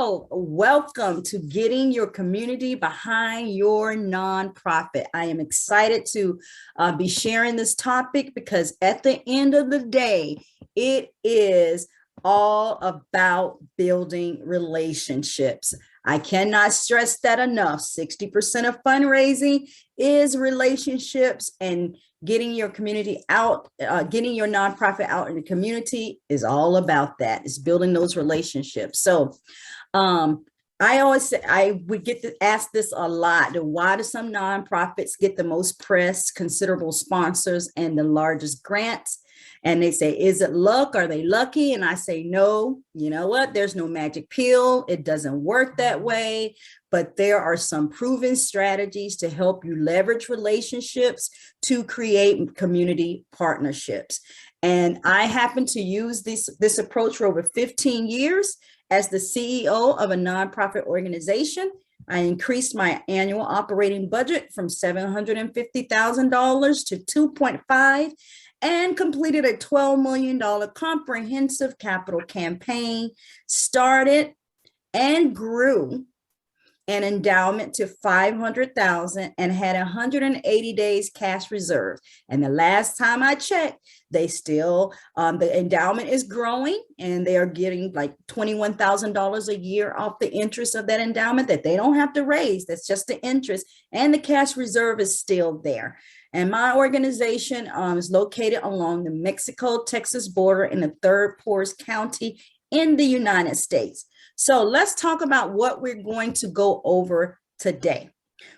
So, welcome to getting your community behind your nonprofit. I am excited to be sharing this topic because at the end of the day, it is all about building relationships. I cannot stress that enough. 60% of fundraising is relationships, and getting your community out, getting your nonprofit out in the community is all about that. It's building those relationships. So I always say, I would get to ask this a lot. Why do some nonprofits get the most press, considerable sponsors, and the largest grants? And they say, is it luck? Are they lucky? And I say, no, you know what? There's no magic pill. It doesn't work that way. But there are some proven strategies to help you leverage relationships to create community partnerships. And I happen to use this approach for over 15 years as the CEO of a nonprofit organization. I increased my annual operating budget from $750,000 to 2.5 and completed a $12 million comprehensive capital campaign, started and grew an endowment to 500,000 and had 180 days cash reserve. And the last time I checked, they still, the endowment is growing, and they are getting like $21,000 a year off the interest of that endowment that they don't have to raise. That's just the interest, and the cash reserve is still there. And my organization is located along the Mexico-Texas border in the third poorest county in the United States. So let's talk about what we're going to go over today.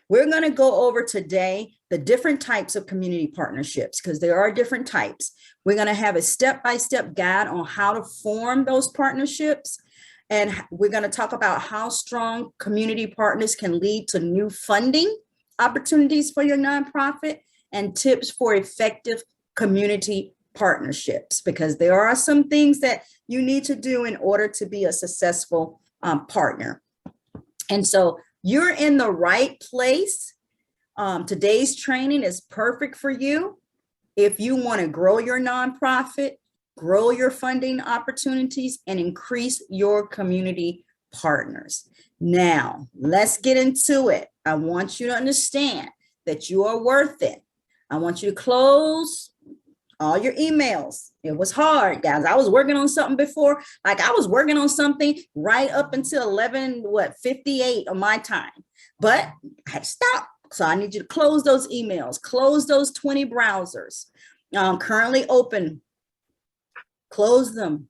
We're going to go over today the different types of community partnerships, because there are different types. We're going to have a step-by-step guide on how to form those partnerships. And we're going to talk about how strong community partners can lead to new funding opportunities for your nonprofit, and tips for effective community partnerships, because there are some things that you need to do in order to be a successful partner. And so you're in the right place. Today's training is perfect for you if you want to grow your nonprofit, grow your funding opportunities, and increase your community partners. Now, let's get into it. I want you to understand that you are worth it. I want you to close all your emails. It was hard, guys. I was working on something before. Like, I was working on something right up until 58 of my time, but I had to stop. So I need you to close those emails, close those 20 browsers currently open, close them,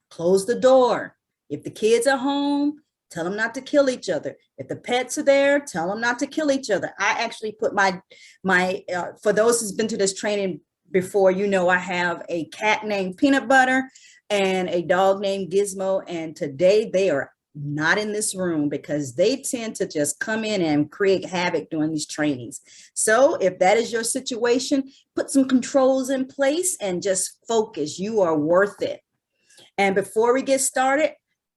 close the door. If the kids are home, tell them not to kill each other. If the pets are there, tell them not to kill each other. I actually put for those who's been to this training before, you know, I have a cat named Peanut Butter and a dog named Gizmo. And today they are not in this room because they tend to just come in and create havoc during these trainings. So if that is your situation, put some controls in place and just focus. You are worth it. And before we get started,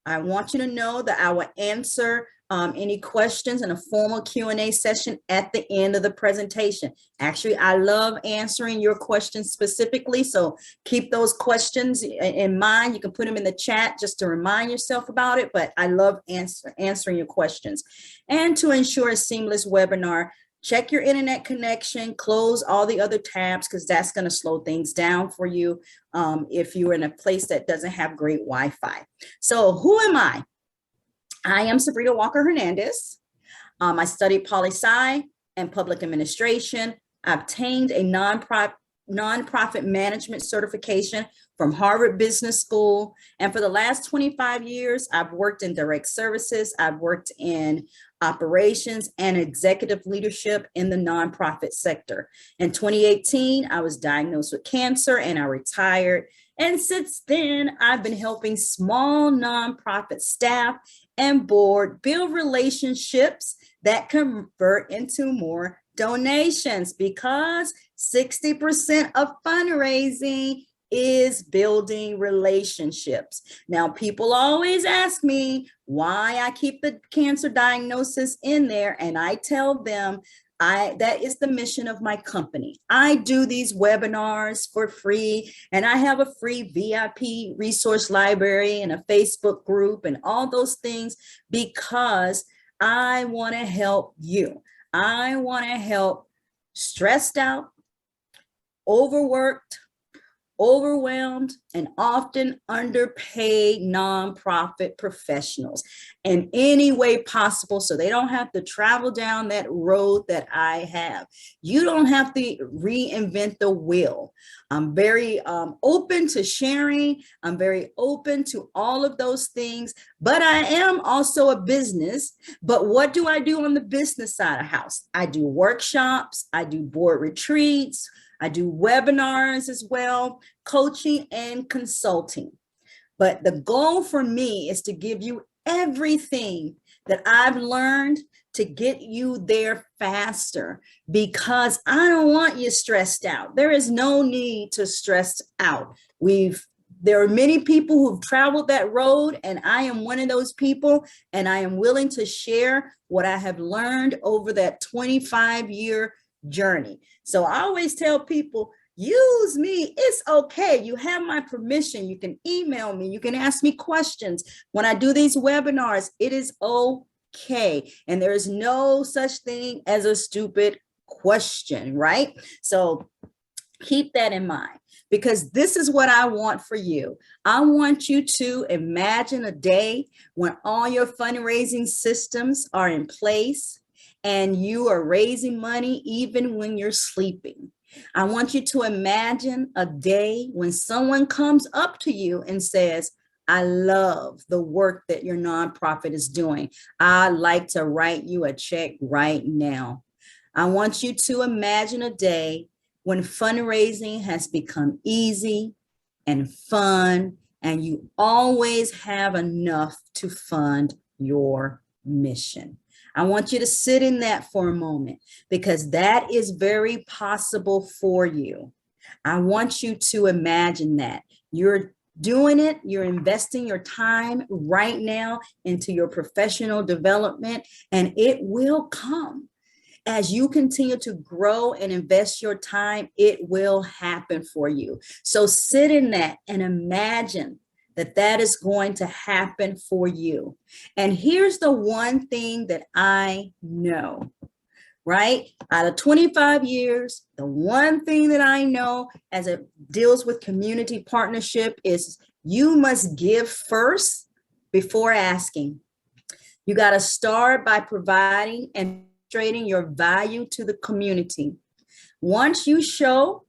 I want you to know that I will answer any questions in a formal Q&A session at the end of the presentation. Actually, I love answering your questions specifically, so keep those questions in mind. You can put them in the chat just to remind yourself about it, but I love answering your questions. And to ensure a seamless webinar, check your internet connection, close all the other tabs, because that's going to slow things down for you if you're in a place that doesn't have great Wi-Fi. So who am I? I am Sabrina Walker Hernandez. I studied poli-sci and public administration. I obtained a nonprofit management certification from Harvard Business School. And for the last 25 years, I've worked in direct services. I've worked in operations and executive leadership in the nonprofit sector. In 2018, I was diagnosed with cancer and I retired. And since then, I've been helping small nonprofit staff and board build relationships that convert into more donations, because 60% of fundraising is building relationships. Now, people always ask me why I keep the cancer diagnosis in there, and I tell them That is the mission of my company. I do these webinars for free, and I have a free VIP resource library and a Facebook group and all those things because I want to help you. I want to help stressed out, overworked, overwhelmed, and often underpaid nonprofit professionals in any way possible so they don't have to travel down that road that I have. You don't have to reinvent the wheel. I'm very open to sharing. I'm very open to all of those things, but I am also a business. But what do I do on the business side of the house? I do workshops, I do board retreats, I do webinars as well, coaching and consulting. But the goal for me is to give you everything that I've learned to get you there faster, because I don't want you stressed out. There is no need to stress out. There are many people who've traveled that road, and I am one of those people, and I am willing to share what I have learned over that 25-year journey. So I always tell people, use me. It's okay. You have my permission. You can email me. You can ask me questions. When I do these webinars, it is okay. And there is no such thing as a stupid question, right? So keep that in mind, because this is what I want for you. I want you to imagine a day when all your fundraising systems are in place and you are raising money even when you're sleeping. I want you to imagine a day when someone comes up to you and says, I love the work that your nonprofit is doing. I'd like to write you a check right now. I want you to imagine a day when fundraising has become easy and fun, and you always have enough to fund your mission. I want you to sit in that for a moment, because that is very possible for you. I want you to imagine that you're doing it, you're investing your time right now into your professional development, and it will come. As you continue to grow and invest your time, it will happen for you. So sit in that and imagine that that is going to happen for you. And here's the one thing that I know, right? Out of 25 years, the one thing that I know as it deals with community partnership is you must give first before asking. You got to start by providing and demonstrating your value to the community. Once you show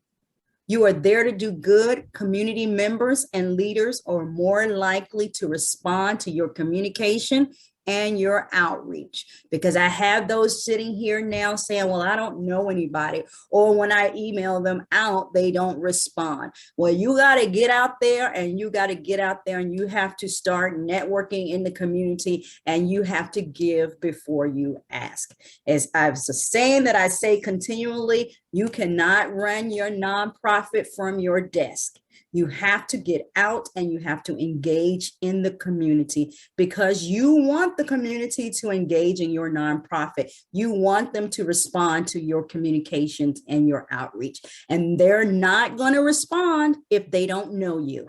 you are there to do good, community members and leaders are more likely to respond to your communication and your outreach. Because I have those sitting here now saying, well, I don't know anybody. Or when I email them out, they don't respond. Well, you got to get out there, and you got to get out there and you have to start networking in the community, and you have to give before you ask. As I was saying that I say continually, you cannot run your nonprofit from your desk. You have to get out and you have to engage in the community, because you want the community to engage in your nonprofit. You want them to respond to your communications and your outreach. And they're not going to respond if they don't know you.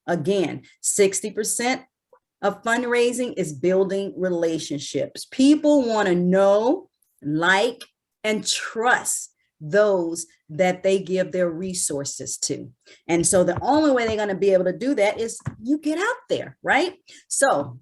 Again, 60% of fundraising is building relationships. People want to know, like, and trust those that they give their resources to. And so the only way they're going to be able to do that is you get out there, right? So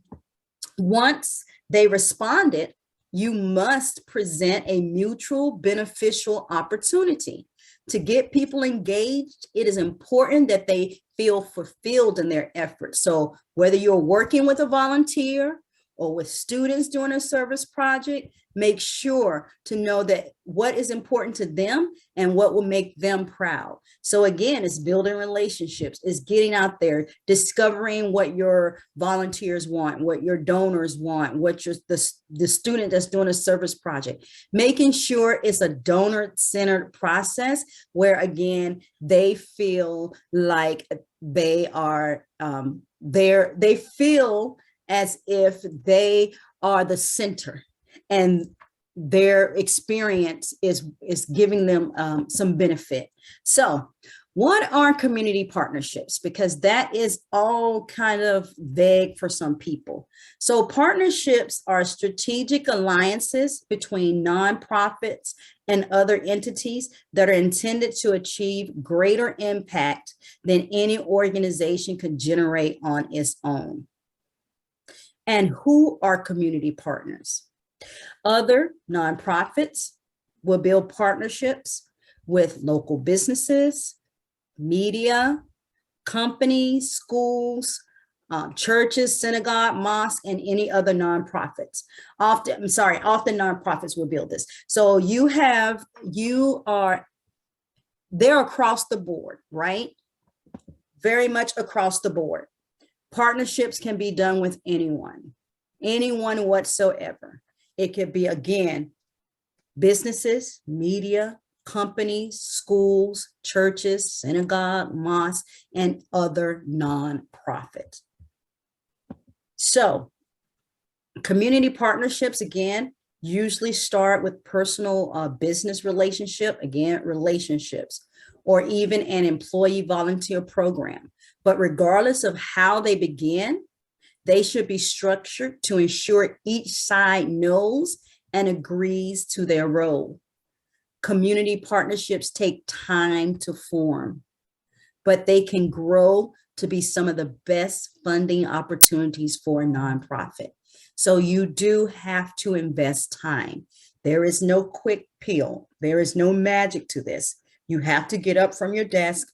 once they responded, you must present a mutual beneficial opportunity. To get people engaged, it is important that they feel fulfilled in their efforts. So whether you're working with a volunteer or with students doing a service project, make sure to know that what is important to them and what will make them proud. So again, it's building relationships, it's getting out there, discovering what your volunteers want, what your donors want, what the student that's doing a service project, making sure it's a donor-centered process where, again, they feel like they are they feel as if they are the center. And their experience is giving them some benefit. So what are community partnerships? Because that is all kind of vague for some people. So partnerships are strategic alliances between nonprofits and other entities that are intended to achieve greater impact than any organization could generate on its own. And who are community partners? Other nonprofits will build partnerships with local businesses, media, companies, schools, churches, synagogue, mosques, and any other nonprofits. Often nonprofits will build this. So they're across the board, right? Very much across the board. Partnerships can be done with anyone whatsoever. It could be, again, businesses, media, companies, schools, churches, synagogue, mosques, and other nonprofits. So community partnerships, again, usually start with personal business relationship, again, relationships, or even an employee volunteer program. But regardless of how they begin, they should be structured to ensure each side knows and agrees to their role. Community partnerships take time to form, but they can grow to be some of the best funding opportunities for a nonprofit. So you do have to invest time. There is no quick pill. There is no magic to this. You have to get up from your desk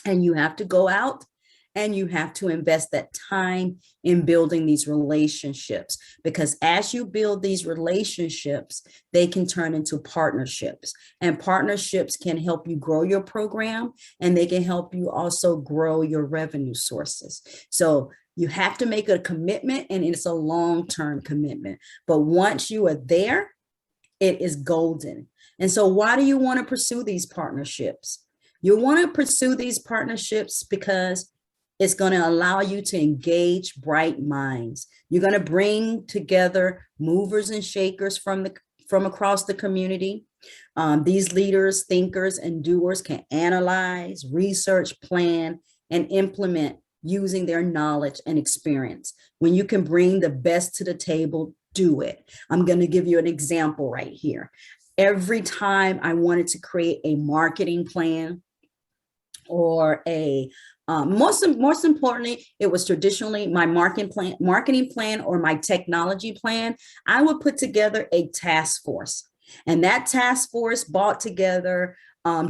and you have to go out and you have to invest that time in building these relationships, because as you build these relationships, they can turn into partnerships, and partnerships can help you grow your program, and they can help you also grow your revenue sources. So you have to make a commitment, and it's a long-term commitment. But once you are there, it is golden. And so why do you want to pursue these partnerships? You want to pursue these partnerships because it's going to allow you to engage bright minds. You're going to bring together movers and shakers from across the community. These leaders, thinkers, and doers can analyze, research, plan, and implement using their knowledge and experience. When you can bring the best to the table, do it. I'm going to give you an example right here. Every time I wanted to create a marketing plan or most importantly, it was traditionally my marketing plan or my technology plan, I would put together a task force. And that task force brought together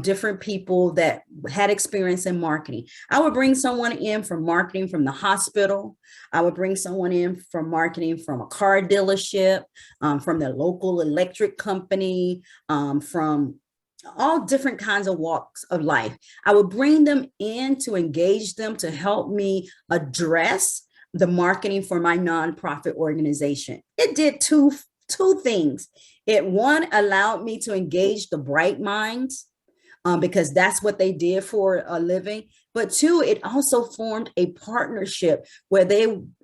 different people that had experience in marketing. I would bring someone in from marketing from the hospital. I would bring someone in from marketing from a car dealership, from the local electric company, from all different kinds of walks of life. I would bring them in to engage them to help me address the marketing for my nonprofit organization. It did two things. One allowed me to engage the bright minds because that's what they did for a living. But two, it also formed a partnership where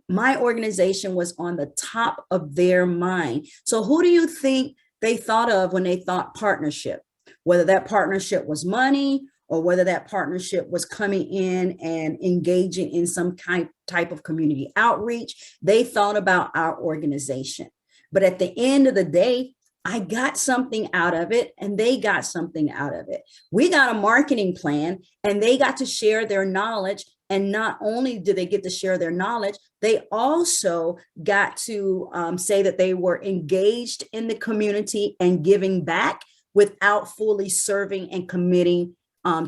my organization was on the top of their mind. So who do you think they thought of when they thought partnership? Whether that partnership was money or whether that partnership was coming in and engaging in some type of community outreach, they thought about our organization. But at the end of the day, I got something out of it and they got something out of it. We got a marketing plan and they got to share their knowledge. And not only did they get to share their knowledge, they also got to say that they were engaged in the community and giving back without fully serving and committing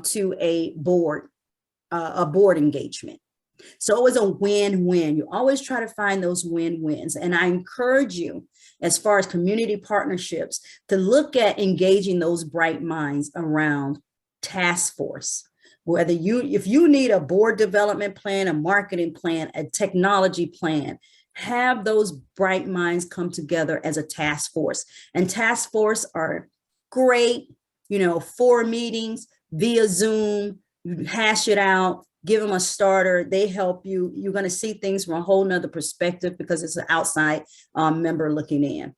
to a board engagement. So it was a win-win. You always try to find those win-wins. And I encourage you, as far as community partnerships, to look at engaging those bright minds around task force. If you need a board development plan, a marketing plan, a technology plan, have those bright minds come together as a task force. And task force are great, 4 meetings via Zoom, you hash it out, give them a starter, they help you. You're going to see things from a whole nother perspective because it's an outside member looking in.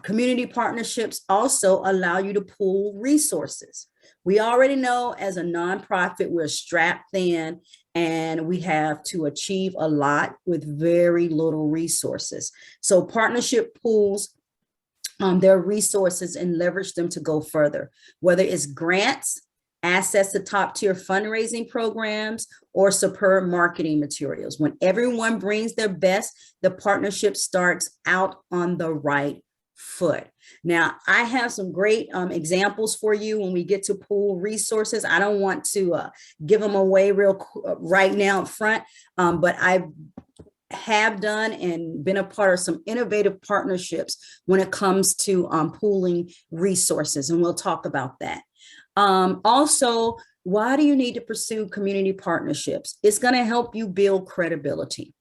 Community partnerships also allow you to pool resources. We already know as a nonprofit, we're strapped thin and we have to achieve a lot with very little resources. So partnership pools their resources and leverage them to go further, whether it's grants, access to top tier fundraising programs, or superb marketing materials. When everyone brings their best, the partnership starts out on the right foot. Now, I have some great examples for you when we get to pool resources. I don't want to give them away right now up front, but I have done and been a part of some innovative partnerships when it comes to pooling resources, and we'll talk about that. Also, why do you need to pursue community partnerships? It's going to help you build credibility,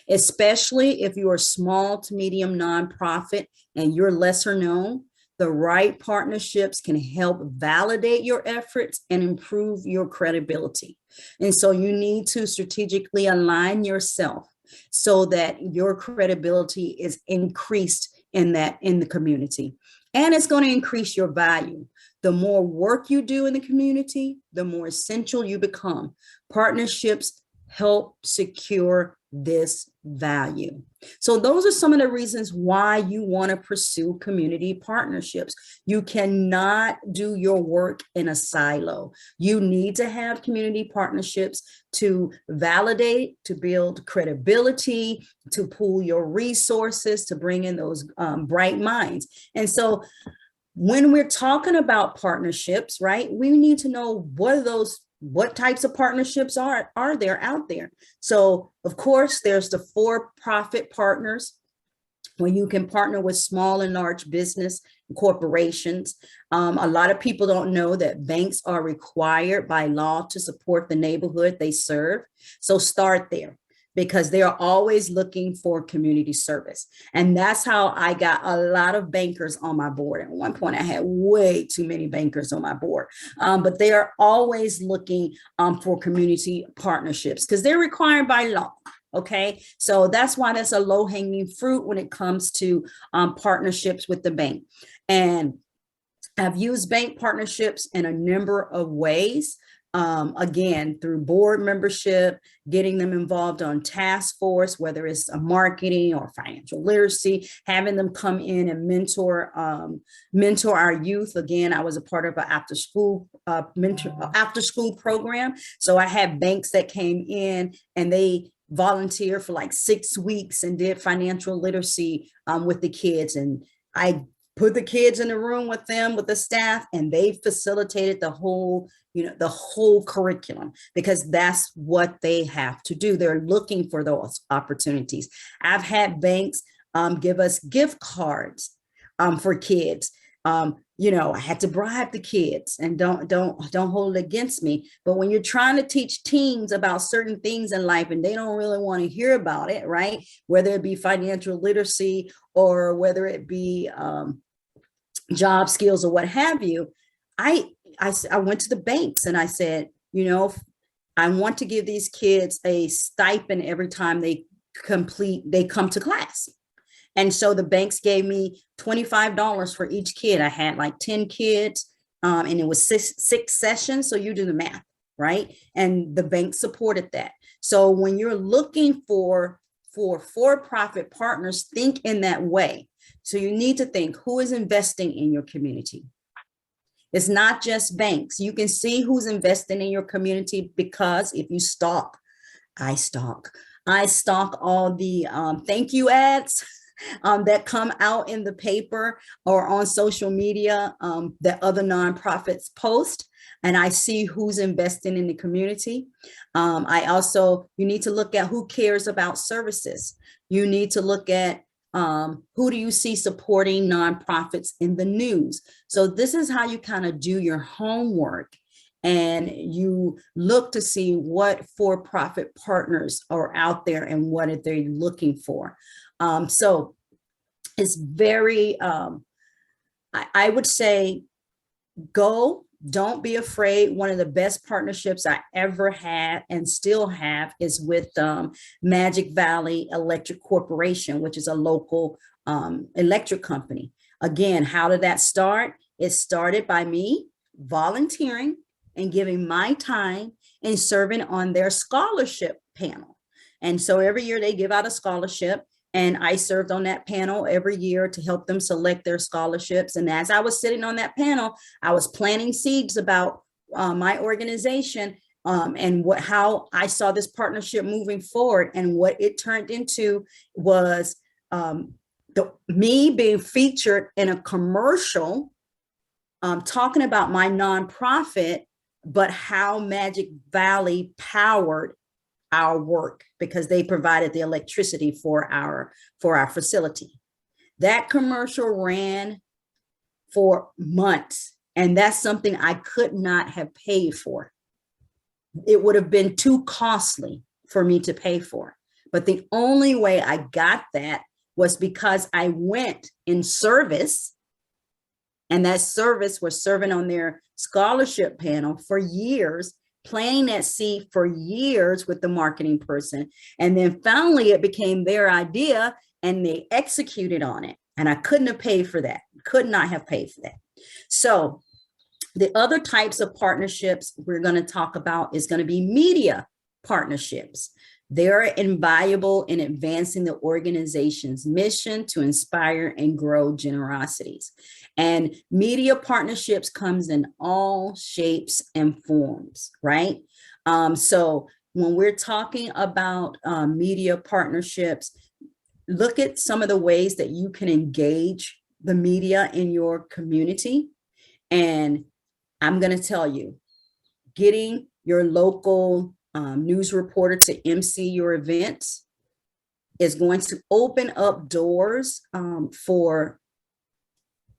especially if you're a small to medium nonprofit and you're lesser known. The right partnerships can help validate your efforts and improve your credibility. And so you need to strategically align yourself so that your credibility is increased in the community. And it's going to increase your value. The more work you do in the community, the more essential you become. Partnerships help secure this value. So those are some of the reasons why you want to pursue community partnerships. You cannot do your work in a silo. You need to have community partnerships to validate, to build credibility, to pool your resources, to bring in those bright minds. And so when we're talking about partnerships, right, we need to know what types of partnerships are there out there. So of course, there's the for-profit partners, where you can partner with small and large business corporations. A lot of people don't know that banks are required by law to support the neighborhood they serve. So start there, because they are always looking for community service. And that's how I got a lot of bankers on my board. At one point, I had way too many bankers on my board, but they are always looking for community partnerships because they're required by law. Okay, so that's why that's a low-hanging fruit when it comes to partnerships with the bank. And I've used bank partnerships in a number of ways. Again, through board membership, getting them involved on task force, whether it's a marketing or financial literacy, having them come in and mentor our youth. Again, I was a part of an after school program. So I had banks that came in and they volunteered for like 6 weeks and did financial literacy with the kids. And I put the kids in the room with them, with the staff, and they facilitated the whole curriculum, because that's what they have to do. They're looking for those opportunities. I've had banks give us gift cards for kids. I had to bribe the kids, and don't hold it against me. But when you're trying to teach teens about certain things in life and they don't really want to hear about it, right? Whether it be financial literacy or whether it be job skills or what have you, I went to the banks and I said, I want to give these kids a stipend every time they come to class. And so the banks gave me $25 for each kid. I had like 10 kids and it was six sessions. So you do the math, right? And the bank supported that. So when you're looking for for-profit partners, think in that way. So you need to think, who is investing in your community? It's not just banks. You can see who's investing in your community, because if you stalk, I stalk all the thank you ads that come out in the paper or on social media that other nonprofits post, and I see who's investing in the community. You need to look at who cares about services. You need to look at who do you see supporting nonprofits in the news? So this is how you kind of do your homework, and you look to see what for-profit partners are out there and what are they looking for. So it's very, I would say, don't be afraid. One of the best partnerships I ever had and still have is with Magic Valley Electric Corporation, which is a local electric company. Again, how did that start? It started by me volunteering and giving my time and serving on their scholarship panel. And so every year they give out a scholarship, and I served on that panel every year to help them select their scholarships. And as I was sitting on that panel, I was planting seeds about my organization, and how I saw this partnership moving forward. And what it turned into was me being featured in a commercial talking about my nonprofit, but how Magic Valley powered our work because they provided the electricity for our facility. That commercial ran for months, and that's something I could not have paid for. It would have been too costly for me to pay for. But the only way I got that was because I went in service, and that service was serving on their scholarship panel for years, planting that seed for years with the marketing person. And then finally it became their idea and they executed on it. And I couldn't have paid for that, could not have paid for that. So the other types of partnerships we're going to talk about is going to be media partnerships. They're invaluable in advancing the organization's mission to inspire and grow generosities. And media partnerships comes in all shapes and forms, right? So when we're talking about media partnerships, look at some of the ways that you can engage the media in your community. And I'm going to tell you, getting your local news reporter to MC your events is going to open up doors for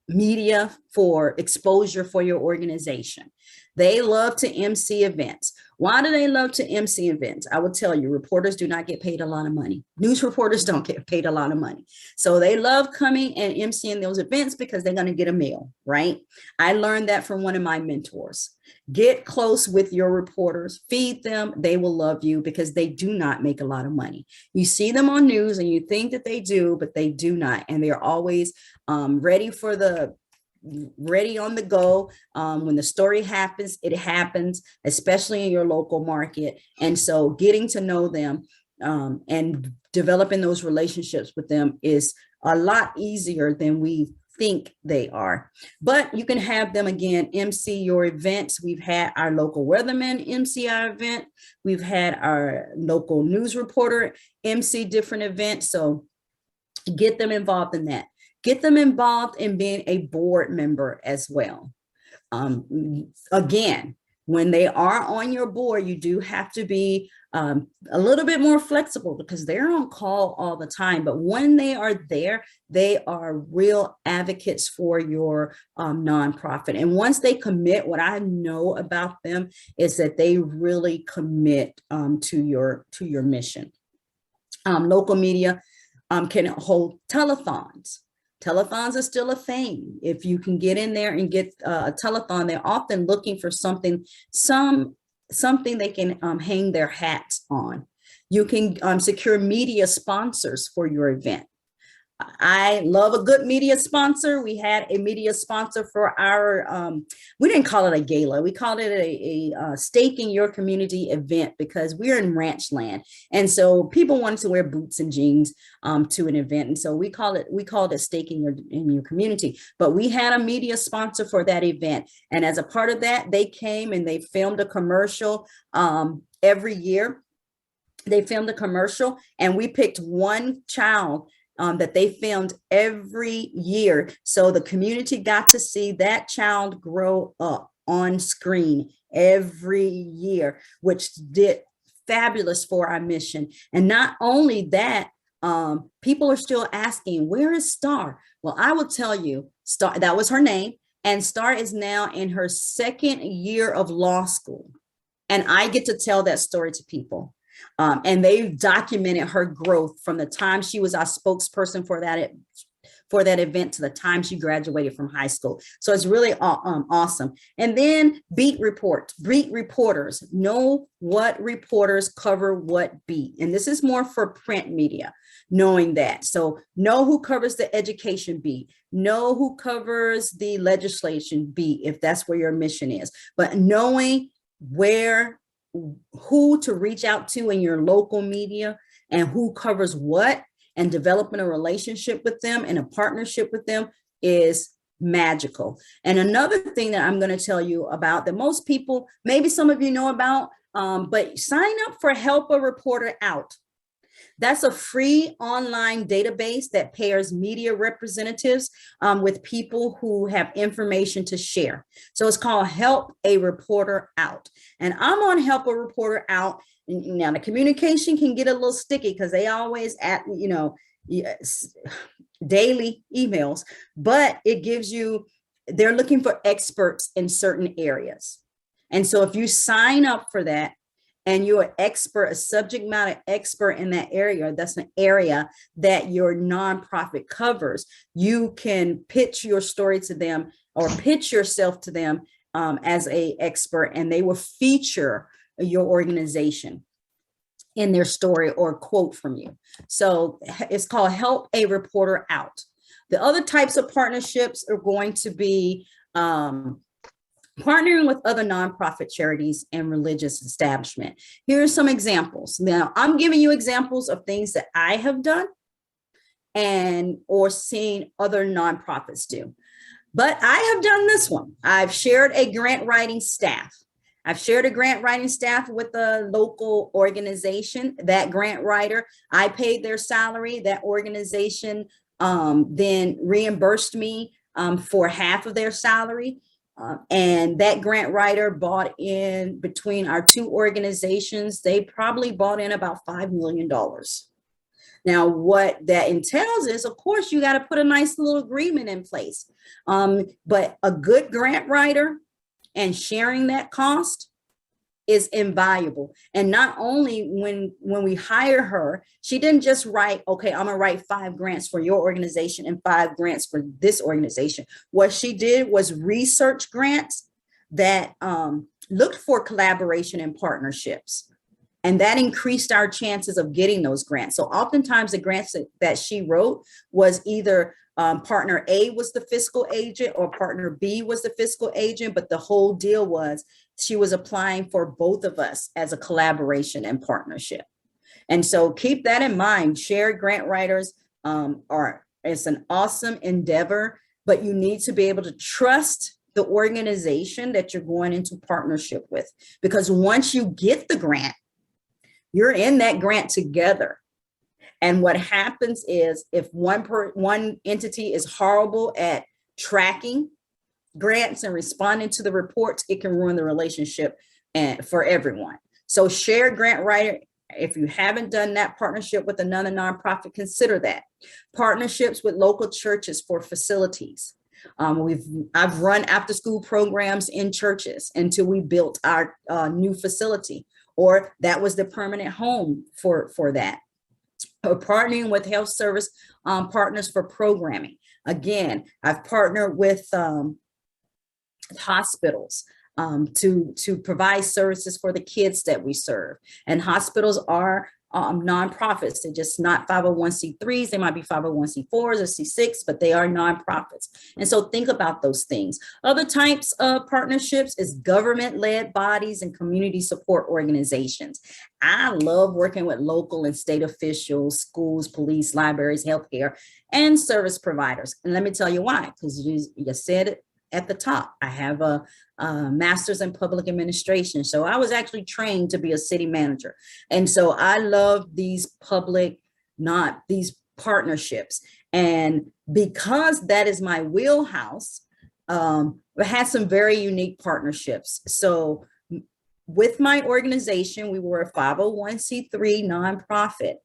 media, for exposure for your organization. They love to MC events. Why do they love to MC events? I will tell you, reporters do not get paid a lot of money. News reporters don't get paid a lot of money. So they love coming and MCing those events because they're going to get a meal, right? I learned that from one of my mentors. Get close with your reporters, feed them. They will love you because they do not make a lot of money. You see them on news and you think that they do, but they do not. And they're always ready on the go. When the story happens, it happens, especially in your local market. And so getting to know them and developing those relationships with them is a lot easier than we think they are. But you can have them, again, MC your events. We've had our local weatherman MC our event. We've had our local news reporter MC different events. So get them involved in that. Get them involved in being a board member as well. Again, when they are on your board, you do have to be a little bit more flexible because they're on call all the time. But when they are there, they are real advocates for your nonprofit. And once they commit, what I know about them is that they really commit to your mission. Local media can hold telethons. Telethons are still a thing. If you can get in there and get a telethon, they're often looking for something they can hang their hats on. You can secure media sponsors for your event. I love a good media sponsor. We had a media sponsor for our, we didn't call it a gala. We called it a stake in your community event because we're in ranch land. And so people wanted to wear boots and jeans to an event. And so we called it stake in your community. But we had a media sponsor for that event. And as a part of that, they came and they filmed a commercial every year. They filmed a commercial and we picked one child that they filmed every year. So the community got to see that child grow up on screen every year, which did fabulous for our mission. And not only that, people are still asking, where is Star? Well, I will tell you, Star, that was her name. And Star is now in her second year of law school. And I get to tell that story to people. And they've documented her growth from the time she was our spokesperson for that event to the time she graduated from high school. So it's really awesome. And then beat reporters know what reporters cover what beat. And this is more for print media. knowing that. So know who covers the education beat, know who covers the legislation beat, if that's where your mission is, but knowing who to reach out to in your local media and who covers what, and developing a relationship with them and a partnership with them is magical. And another thing that I'm going to tell you about that most people, maybe some of you know about, but sign up for Help a Reporter Out. That's a free online database that pairs media representatives with people who have information to share. So it's called Help a Reporter Out. And I'm on Help a Reporter Out. Now the communication can get a little sticky because they always daily emails, but it gives you, they're looking for experts in certain areas. And so if you sign up for that, and you're an expert, a subject matter expert in that area, that's an area that your nonprofit covers, you can pitch your story to them or pitch yourself to them as an expert, and they will feature your organization in their story or quote from you. So it's called Help a Reporter Out. The other types of partnerships are going to be partnering with other nonprofit charities and religious establishment. Here are some examples. Now, I'm giving you examples of things that I have done or seen other nonprofits do. But I have done this one. I've shared a grant writing staff. I've shared a grant writing staff with a local organization. That grant writer, I paid their salary. That organization then reimbursed me for half of their salary. And that grant writer bought in, between our two organizations, they probably bought in about $5 million. Now, what that entails is, of course, you got to put a nice little agreement in place. But a good grant writer and sharing that cost is invaluable. And not only when we hire her, she didn't just write, okay, I'm gonna write 5 grants for your organization and 5 grants for this organization. What she did was research grants that looked for collaboration and partnerships. And that increased our chances of getting those grants. So oftentimes the grants that she wrote was either partner A was the fiscal agent or partner B was the fiscal agent, but the whole deal was she was applying for both of us as a collaboration and partnership. And so keep that in mind. Shared grant writers it's an awesome endeavor, but you need to be able to trust the organization that you're going into partnership with, because once you get the grant, you're in that grant together. And what happens is if one entity is horrible at tracking grants and responding to the reports, it can ruin the relationship for everyone. So shared grant writer, if you haven't done that partnership with another nonprofit, consider that. Partnerships with local churches for facilities. I've run after school programs in churches until we built our new facility, or that was the permanent home for that. Or partnering with health service partners for programming. Again, I've partnered with hospitals to provide services for the kids that we serve. And hospitals are nonprofits. They're just not 501c3s. They might be 501c4s or C6, but they are nonprofits. And so think about those things. Other types of partnerships is government-led bodies and community support organizations. I love working with local and state officials, schools, police, libraries, healthcare, and service providers. And let me tell you why, because you said it at the top. I have a master's in public administration. So I was actually trained to be a city manager. And so I love these these partnerships. And because that is my wheelhouse, I had some very unique partnerships. So with my organization, we were a 501c3 nonprofit,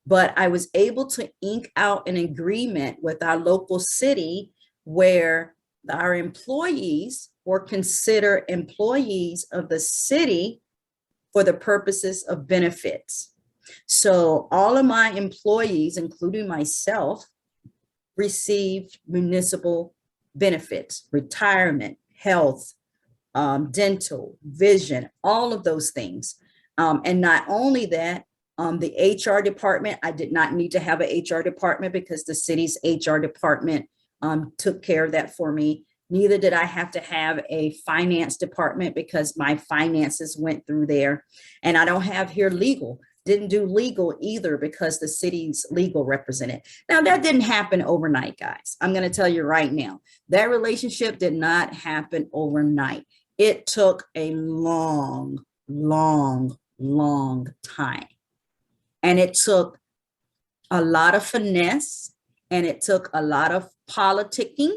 but I was able to ink out an agreement with our local city where our employees were considered employees of the city for the purposes of benefits. So all of my employees, including myself, received municipal benefits, retirement, health, dental, vision, all of those things. And not only that, The HR department, I did not need to have an HR department because the city's HR department took care of that for me. Neither did I have to have a finance department because my finances went through there. And I don't have here legal. Didn't do legal either because the city's legal represented. Now, that didn't happen overnight, guys. I'm going to tell you right now, that relationship did not happen overnight. It took a long, long, long time. And it took a lot of finesse, and it took a lot of politicking,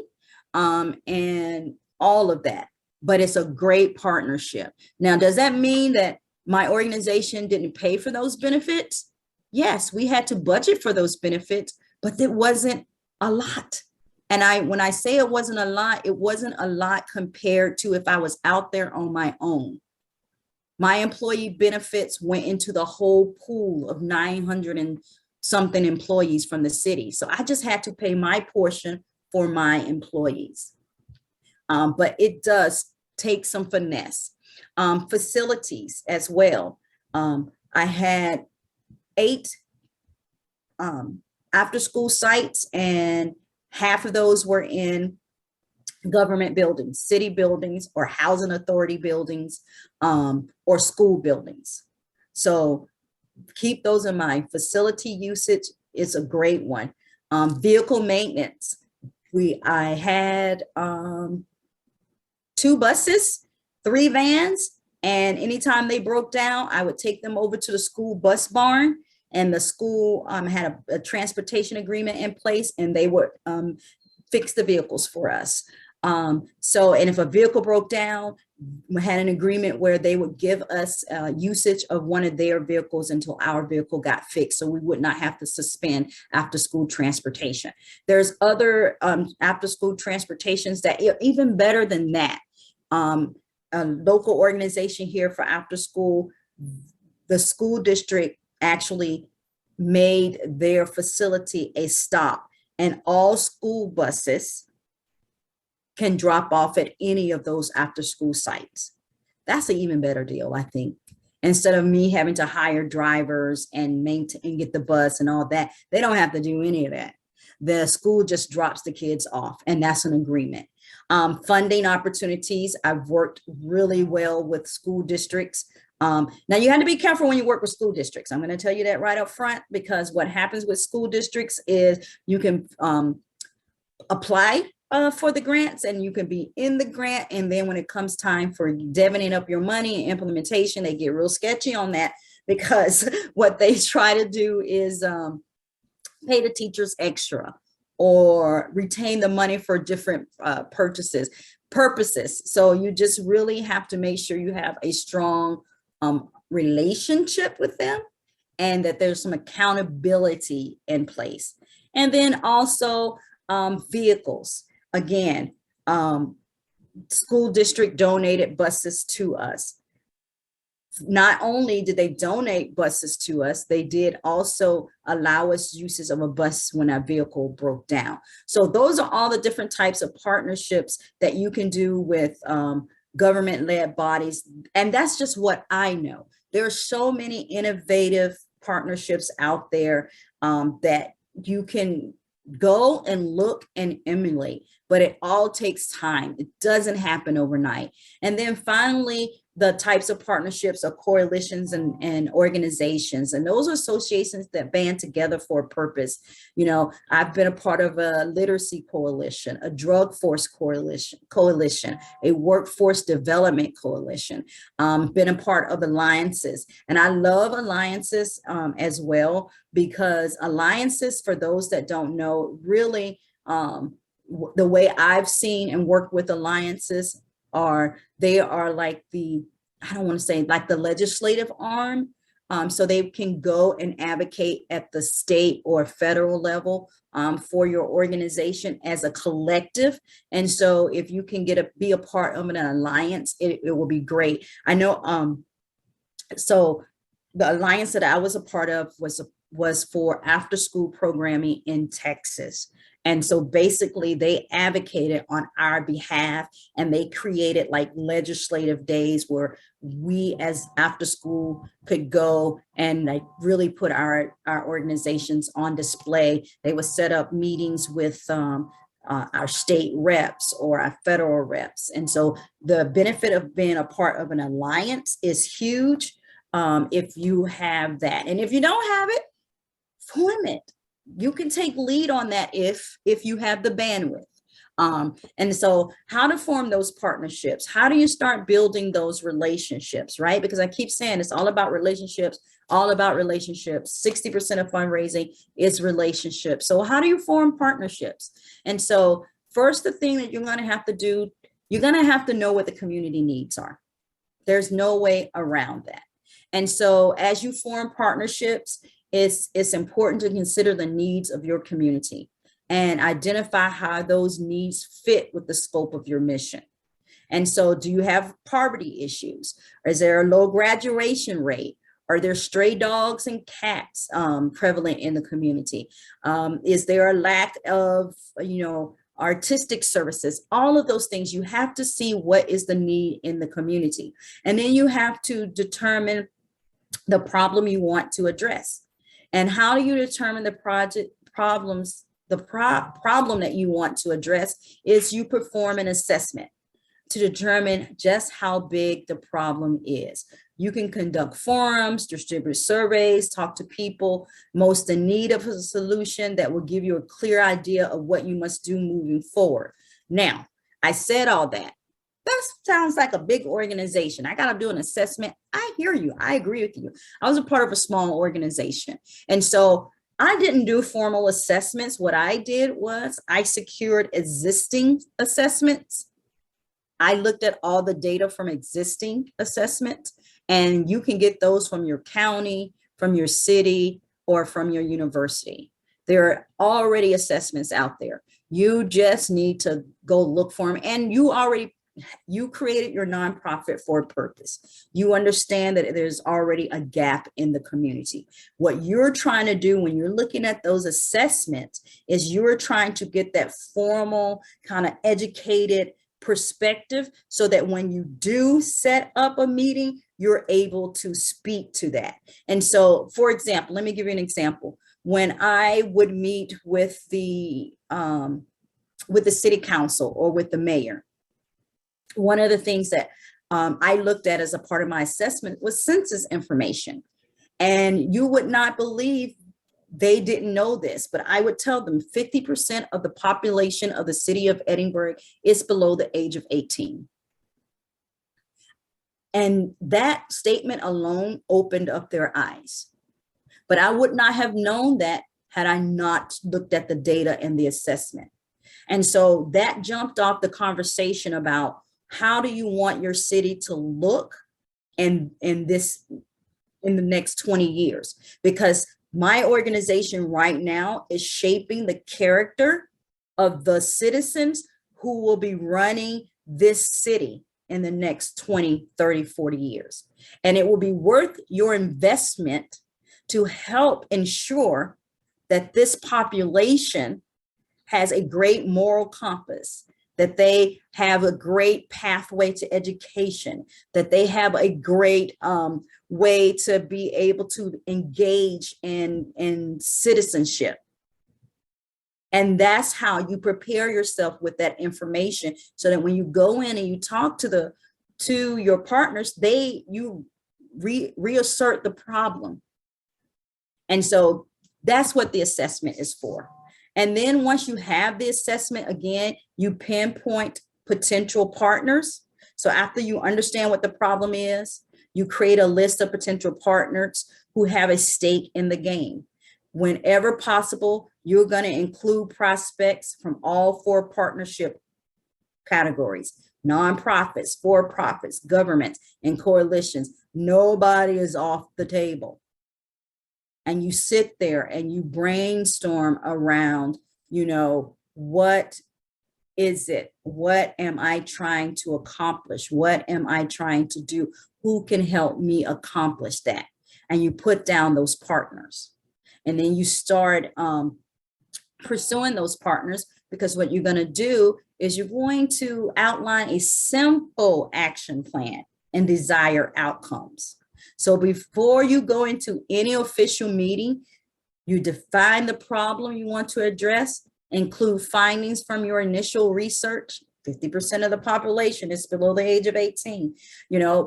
and all of that. But it's a great partnership. Now, does that mean that my organization didn't pay for those benefits? Yes, we had to budget for those benefits, but it wasn't a lot. And when I say it wasn't a lot compared to if I was out there on my own. My employee benefits went into the whole pool of 900 and something employees from the city. So I just had to pay my portion for my employees. But it does take some finesse. Facilities as well. I had 8 after school sites, and half of those were in government buildings, city buildings, or housing authority buildings, or school buildings. So keep those in mind. Facility usage is a great one. Vehicle maintenance. I had 2 buses, 3 vans, and anytime they broke down, I would take them over to the school bus barn, and the school had a transportation agreement in place, and they would fix the vehicles for us. And if a vehicle broke down, we had an agreement where they would give us usage of one of their vehicles until our vehicle got fixed, so we would not have to suspend after school transportation. There's other after school transportations that are even better than that. A local organization here for after school, the school district actually made their facility a stop, and all school buses can drop off at any of those after school sites. That's an even better deal, I think. Instead of me having to hire drivers and maintain and get the bus and all that, they don't have to do any of that. The school just drops the kids off, and that's an agreement. Funding opportunities. I've worked really well with school districts. Now, you have to be careful when you work with school districts. I'm going to tell you that right up front, because what happens with school districts is you can apply for the grants, and you can be in the grant, and then when it comes time for devoting up your money and implementation, they get real sketchy on that, because what they try to do is pay the teachers extra or retain the money for different purposes. So you just really have to make sure you have a strong relationship with them, and that there's some accountability in place. And then also vehicles. Again, school district donated buses to us. Not only did they donate buses to us, they did also allow us uses of a bus when our vehicle broke down. So those are all the different types of partnerships that you can do with government-led bodies. And that's just what I know. There are so many innovative partnerships out there that you can go and look and emulate, but it all takes time. It doesn't happen overnight. And then finally, the types of partnerships are coalitions and organizations. And those are associations that band together for a purpose. You know, I've been a part of a literacy coalition, a drug force coalition, a workforce development coalition, been a part of alliances. And I love alliances as well, because alliances, for those that don't know, really the way I've seen and worked with alliances they are like I don't want to say like the legislative arm. So they can go and advocate at the state or federal level for your organization as a collective. And so if you can be a part of an alliance, it will be great. I know, so the alliance that I was a part of was for after school programming in Texas. And so basically they advocated on our behalf, and they created like legislative days where we as after school could go and like really put our organizations on display. They would set up meetings with our state reps or our federal reps. And so the benefit of being a part of an alliance is huge if you have that. And if you don't have it, form it. You can take lead on that if you have the bandwidth. And so how to form those partnerships? How do you start building those relationships, right? Because I keep saying it's all about relationships, all about relationships. 60% of fundraising is relationships. So how do you form partnerships? And so first, the thing that you're going to have to do, you're going to have to know what the community needs are. There's no way around that. And so as you form partnerships, it's important to consider the needs of your community and identify how those needs fit with the scope of your mission. And so do you have poverty issues? Is there a low graduation rate? Are there stray dogs and cats prevalent in the community? Is there a lack of, artistic services? All of those things, you have to see what is the need in the community. And then you have to determine the problem you want to address. And how do you determine the problem that you want to address is you perform an assessment to determine just how big the problem is. You can conduct forums, distribute surveys, talk to people most in need of a solution that will give you a clear idea of what you must do moving forward. Now, I said all that. That sounds like a big organization. I got to do an assessment. I hear you. I agree with you. I was a part of a small organization. And so I didn't do formal assessments. What I did was I secured existing assessments. I looked at all the data from existing assessments, and you can get those from your county, from your city, or from your university. There are already assessments out there. You just need to go look for them. And you created your nonprofit for a purpose. You understand that there's already a gap in the community. What you're trying to do when you're looking at those assessments is you're trying to get that formal, kind of educated perspective so that when you do set up a meeting, you're able to speak to that. And so, for example, let me give you an example. When I would meet with the city council or with the mayor, one of the things that I looked at as a part of my assessment was census information. And you would not believe they didn't know this, but I would tell them 50% of the population of the city of Edinburgh is below the age of 18. And that statement alone opened up their eyes. But I would not have known that had I not looked at the data and the assessment. And so that jumped off the conversation about how do you want your city to look in the next 20 years? Because my organization right now is shaping the character of the citizens who will be running this city in the next 20, 30, 40 years. And it will be worth your investment to help ensure that this population has a great moral compass, that they have a great pathway to education, that they have a great way to be able to engage in citizenship. And that's how you prepare yourself with that information so that when you go in and you talk to your partners, you reassert the problem. And so that's what the assessment is for. And then once you have the assessment, again, you pinpoint potential partners. So after you understand what the problem is, you create a list of potential partners who have a stake in the game. Whenever possible, you're going to include prospects from all 4 partnership categories: nonprofits, for-profits, governments, and coalitions. Nobody is off the table. And you sit there and you brainstorm around, what is it? What am I trying to accomplish? What am I trying to do? Who can help me accomplish that? And you put down those partners. And then you start pursuing those partners, because what you're going to do is you're going to outline a simple action plan and desired outcomes. So before you go into any official meeting, you define the problem you want to address, include findings from your initial research. 50% of the population is below the age of 18.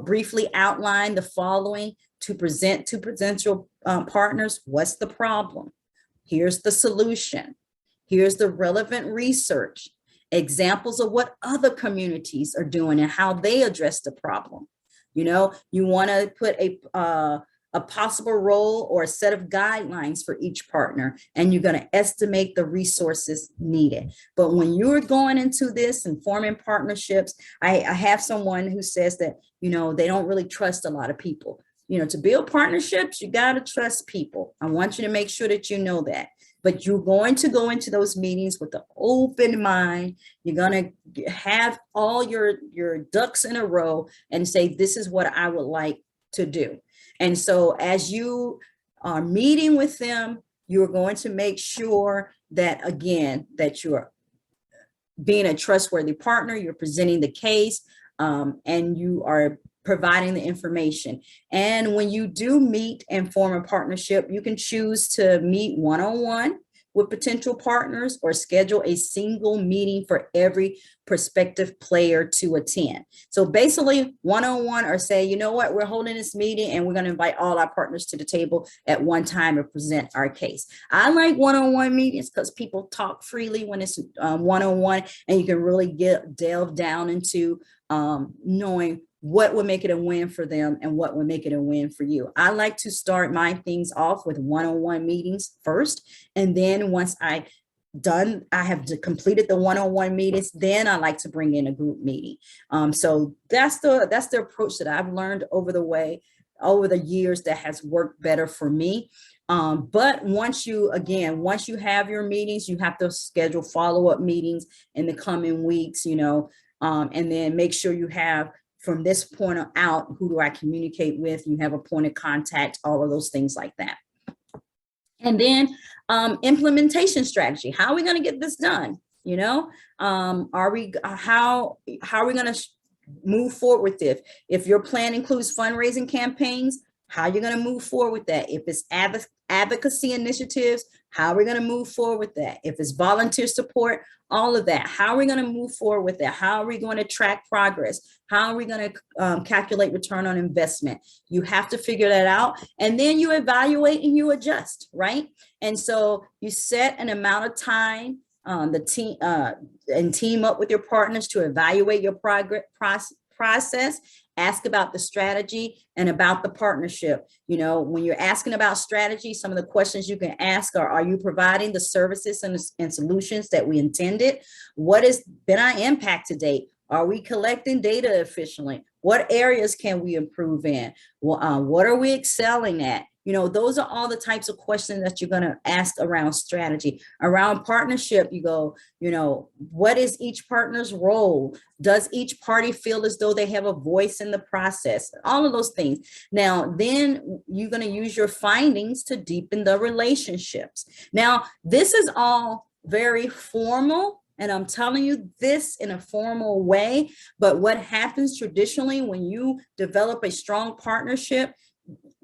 Briefly outline the following to present to potential partners. What's the problem? Here's the solution. Here's the relevant research, examples of what other communities are doing and how they address the problem. You want to put a possible role or a set of guidelines for each partner, and you're going to estimate the resources needed. But when you're going into this and forming partnerships, I have someone who says that, they don't really trust a lot of people. To build partnerships, you got to trust people. I want you to make sure that you know that. But you're going to go into those meetings with an open mind. You're going to have all your ducks in a row and say, this is what I would like to do. And so as you are meeting with them, you're going to make sure that, again, that you're being a trustworthy partner, you're presenting the case, and you are providing the information. And when you do meet and form a partnership, you can choose to meet one-on-one with potential partners or schedule a single meeting for every prospective player to attend. So basically one-on-one, or say, you know what, we're holding this meeting and we're going to invite all our partners to the table at one time and present our case. I like one-on-one meetings because people talk freely when it's one-on-one, and you can really delve down into knowing what would make it a win for them and what would make it a win for you. I like to start my things off with one-on-one meetings first. And then once I have completed the one-on-one meetings, then I like to bring in a group meeting. So that's the approach that I've learned over the years that has worked better for me. But once you have your meetings, you have to schedule follow-up meetings in the coming weeks, and then make sure you have, from this point out, who do I communicate with? You have a point of contact, all of those things like that. And then implementation strategy. How are we going to get this done? How are we going to move forward with this? If your plan includes fundraising campaigns, how are you going to move forward with that? If it's advocacy initiatives, how are we going to move forward with that? If it's volunteer support, all of that, how are we going to move forward with that? How are we going to track progress? How are we going to calculate return on investment? You have to figure that out. And then you evaluate and you adjust, right? And so you set an amount of time, and team up with your partners to evaluate your process. Ask about the strategy and about the partnership. When you're asking about strategy, some of the questions you can ask are you providing the services and solutions that we intended? What has been our impact to date? Are we collecting data efficiently? What areas can we improve in? What are we excelling at? Those are all the types of questions that you're going to ask around strategy. Around partnership, you go, what is each partner's role? Does each party feel as though they have a voice in the process? All of those things. Now, then you're going to use your findings to deepen the relationships. Now, this is all very formal, and I'm telling you this in a formal way. But what happens traditionally when you develop a strong partnership,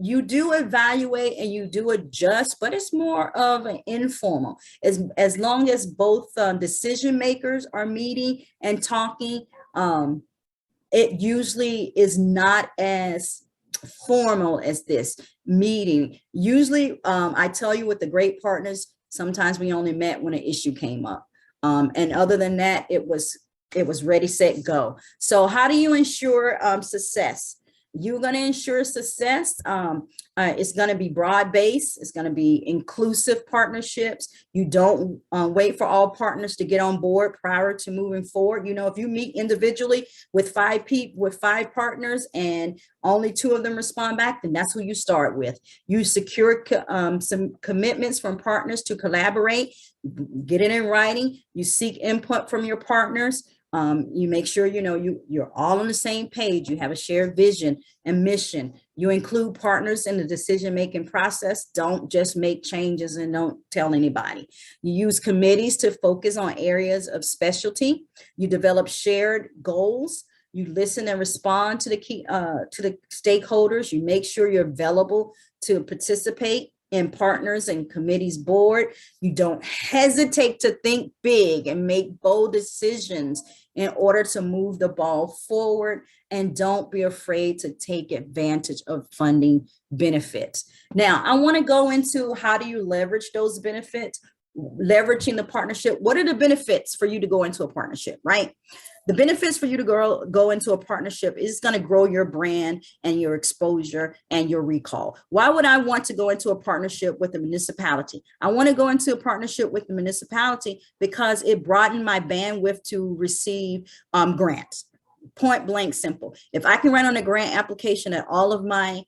you do evaluate and you do adjust, but it's more of an informal. As long as both decision makers are meeting and talking, it usually is not as formal as this meeting. Usually, I tell you, with the great partners, sometimes we only met when an issue came up. And other than that, it was ready, set, go. So how do you ensure success? You're going to ensure success. It's going to be broad-based. It's going to be inclusive partnerships. You don't wait for all partners to get on board prior to moving forward. If you meet individually with five partners and only 2 of them respond back, then that's who you start with. You secure some commitments from partners to collaborate, get it in writing. You seek input from your partners. You make sure, you're all on the same page. You have a shared vision and mission. You include partners in the decision-making process. Don't just make changes and don't tell anybody. You use committees to focus on areas of specialty. You develop shared goals. You listen and respond to the stakeholders. You make sure you're available to participate in partners and committees board. You don't hesitate to think big and make bold decisions in order to move the ball forward, and don't be afraid to take advantage of funding benefits. Now, I want to go into how do you leverage those benefits, leveraging the partnership. What are the benefits for you to go into a partnership, right? The benefits for you to go into a partnership is going to grow your brand and your exposure and your recall. Why would I want to go into a partnership with a municipality? I want to go into a partnership with the municipality because it broadened my bandwidth to receive grants. Point blank simple. If I can run on a grant application that all of my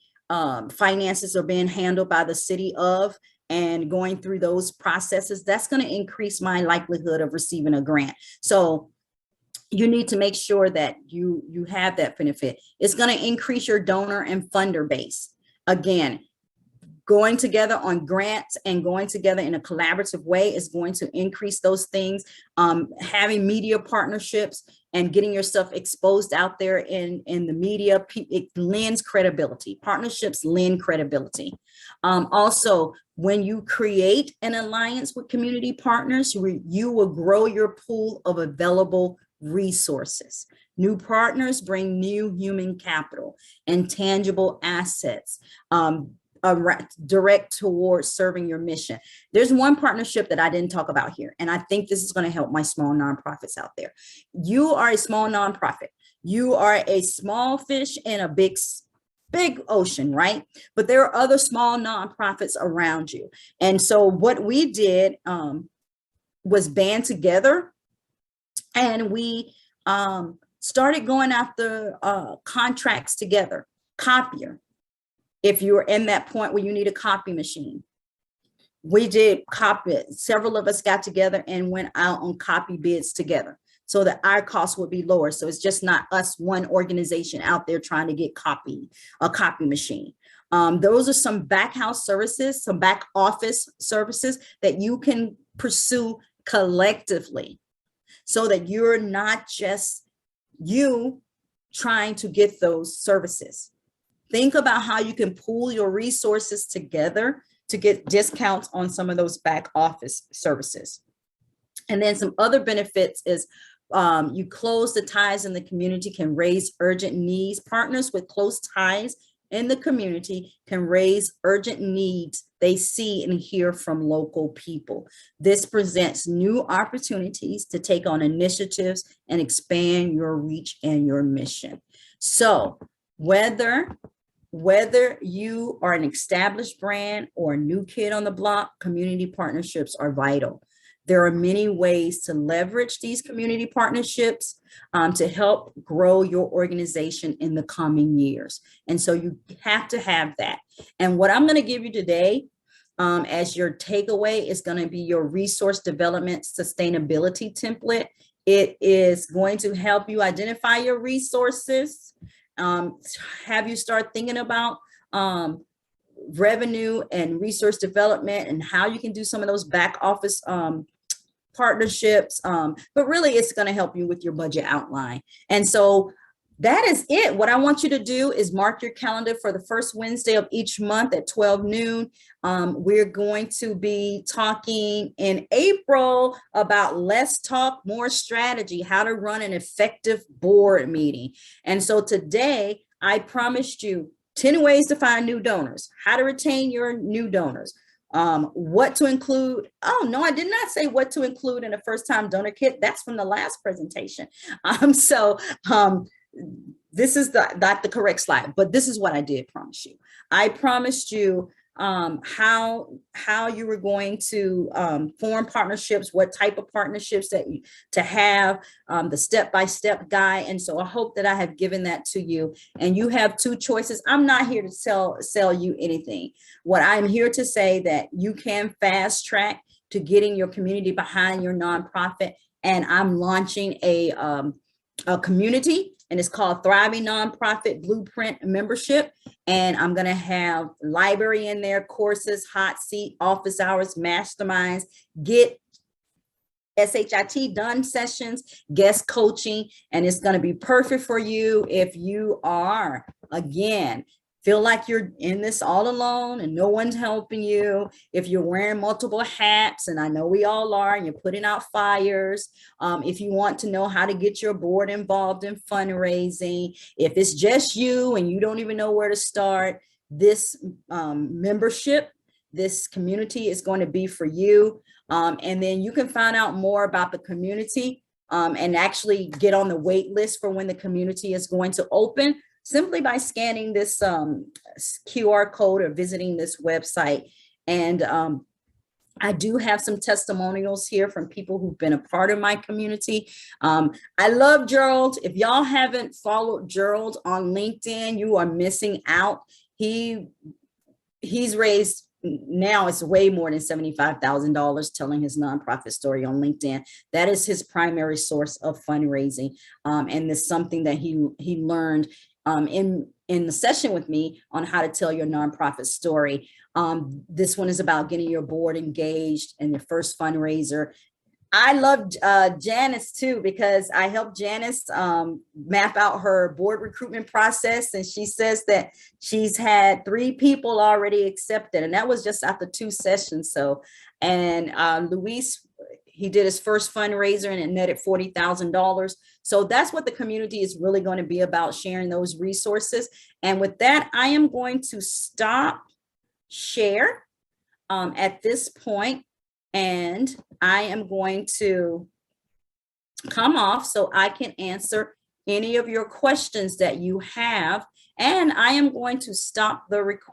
finances are being handled by the city of, and going through those processes, that's going to increase my likelihood of receiving a grant. So you need to make sure that you have that benefit. It's going to increase your donor and funder base. Again, going together on grants and going together in a collaborative way is going to increase those things. Having media partnerships and getting yourself exposed out there in the media, it lends credibility. Partnerships lend credibility. Also, when you create an alliance with community partners, you will grow your pool of available resources. New partners bring new human capital and tangible assets direct towards serving your mission. There's one partnership that I didn't talk about here, and I think this is going to help my small nonprofits out there. You are a small nonprofit. You are a small fish in a big ocean, right? But there are other small nonprofits around you. And so what we did was band together, and we started going after contracts together. Copier, if you're in that point where you need a copy machine. We did copy. Several of us got together and went out on copy bids together so that our costs would be lower. So it's just not us, one organization out there trying to get a copy machine. Those are some back house services, some back office services that you can pursue collectively, so that you're not just you trying to get those services. Think about how you can pool your resources together to get discounts on some of those back office services. And then some other benefits is you close the ties in the community, can raise urgent needs. Partners with close ties in the community can raise urgent needs they see and hear from local people. This presents new opportunities to take on initiatives and expand your reach and your mission. So whether you are an established brand or a new kid on the block, community partnerships are vital. There are many ways to leverage these community partnerships to help grow your organization in the coming years. And so you have to have that. And what I'm going to give you today as your takeaway is going to be your resource development sustainability template. It is going to help you identify your resources, have you start thinking about revenue and resource development and how you can do some of those back office partnerships. But really, it's going to help you with your budget outline. And so that is it. What I want you to do is mark your calendar for the first Wednesday of each month at 12 noon. We're going to be talking in April about less talk, more strategy, how to run an effective board meeting. And so today I promised you 10 ways to find new donors, how to retain your new donors, what to include. Oh, no, I did not say what to include in a first-time donor kit. That's from the last presentation. This is not the correct slide, but this is what I did promise you. I promised you how you were going to form partnerships, what type of partnerships to have, the step-by-step guide. And so I hope that I have given that to you, and you have two choices. I'm not here to sell you anything. What I'm here to say that you can fast track to getting your community behind your nonprofit. And I'm launching a community, and it's called Thriving Nonprofit Blueprint Membership. And I'm going to have library in there, courses, hot seat, office hours, masterminds, get SHIT done sessions, guest coaching, and it's going to be perfect for you if you are, again, feel like you're in this all alone and no one's helping you. If you're wearing multiple hats, and I know we all are, and you're putting out fires. If you want to know how to get your board involved in fundraising, if it's just you and you don't even know where to start, this membership, this community is going to be for you. And then you can find out more about the community and actually get on the wait list for when the community is going to open, simply by scanning this QR code or visiting this website. And I do have some testimonials here from people who've been a part of my community. I love Gerald. If y'all haven't followed Gerald on LinkedIn, you are missing out. He's raised, now it's way more than $75,000 telling his nonprofit story on LinkedIn. That is his primary source of fundraising. And it's something that he learned in the session with me on how to tell your nonprofit story. This one is about getting your board engaged and your first fundraiser. I love Janice too, because I helped Janice map out her board recruitment process. And she says that she's had 3 people already accepted. And that was just after 2 sessions. So, and Luis, he did his first fundraiser and it netted $40,000. So that's what the community is really going to be about, sharing those resources. And with that, I am going to stop share at this point. And I am going to come off so I can answer any of your questions that you have. And I am going to stop the recording.